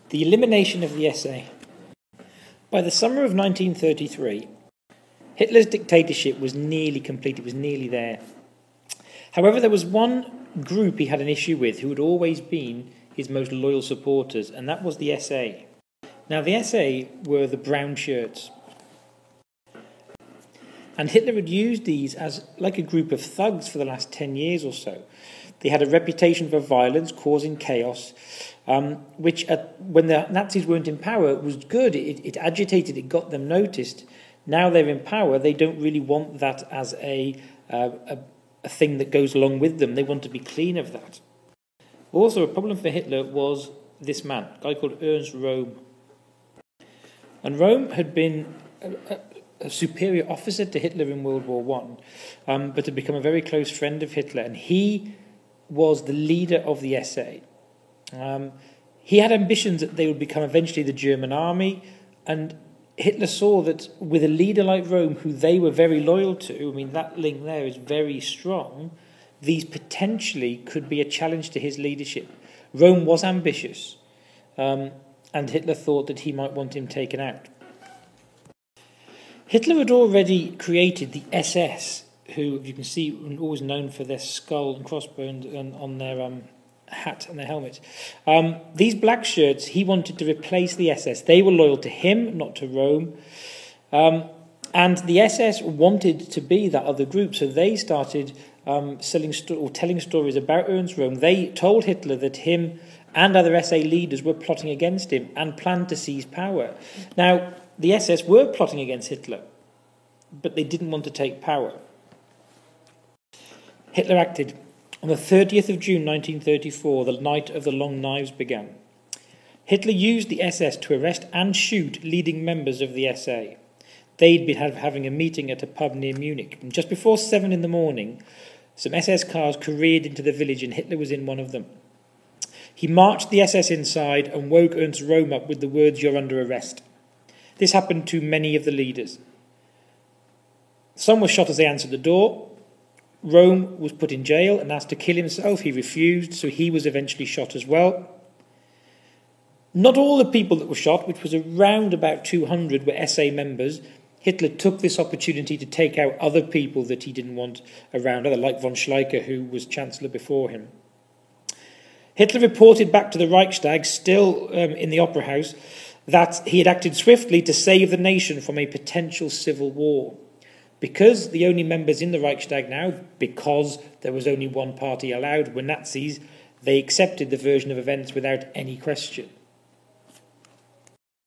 The elimination of the SA. By the summer of 1933, Hitler's dictatorship was nearly complete. It was nearly there. However, there was one group he had an issue with who had always been his most loyal supporters, and that was the SA. Now, the SA were the brown shirts. And Hitler had used these as like a group of thugs for the last 10 years or so. They had a reputation for violence, causing chaos, which when the Nazis weren't in power was good. It agitated, it got them noticed. Now they're in power, they don't really want that as a thing that goes along with them. They want to be clean of that. Also, a problem for Hitler was this man, a guy called Ernst Röhm. And Röhm had been a superior officer to Hitler in World War I, but had become a very close friend of Hitler, and he was the leader of the SA. He had ambitions that they would become eventually the German army, and Hitler saw that with a leader like Röhm, who they were very loyal to, I mean, that link there is very strong, these potentially could be a challenge to his leadership. Röhm was ambitious, and Hitler thought that he might want him taken out. Hitler had already created the SS, who, you can see, are always known for their skull and crossbones on their hat and their helmet. These black shirts, he wanted to replace the SS. They were loyal to him, not to Röhm. And the SS wanted to be that other group, so they started telling stories about Ernst Röhm. They told Hitler that him and other SA leaders were plotting against him and planned to seize power. Now, the SS were plotting against Hitler, but they didn't want to take power. Hitler acted. On the 30th of June 1934, the Night of the Long Knives began. Hitler used the SS to arrest and shoot leading members of the SA. They'd been having a meeting at a pub near Munich, and just before 7 in the morning, some SS cars careered into the village and Hitler was in one of them. He marched the SS inside and woke Ernst Röhm up with the words, "You're under arrest." This happened to many of the leaders. Some were shot as they answered the door. Röhm was put in jail and asked to kill himself. He refused, so he was eventually shot as well. Not all the people that were shot, which was around about 200, were SA members. Hitler took this opportunity to take out other people that he didn't want around, like von Schleicher, who was Chancellor before him. Hitler reported back to the Reichstag, still in the Opera House, that he had acted swiftly to save the nation from a potential civil war. Because the only members in the Reichstag now, because there was only one party allowed, were Nazis, they accepted the version of events without any question.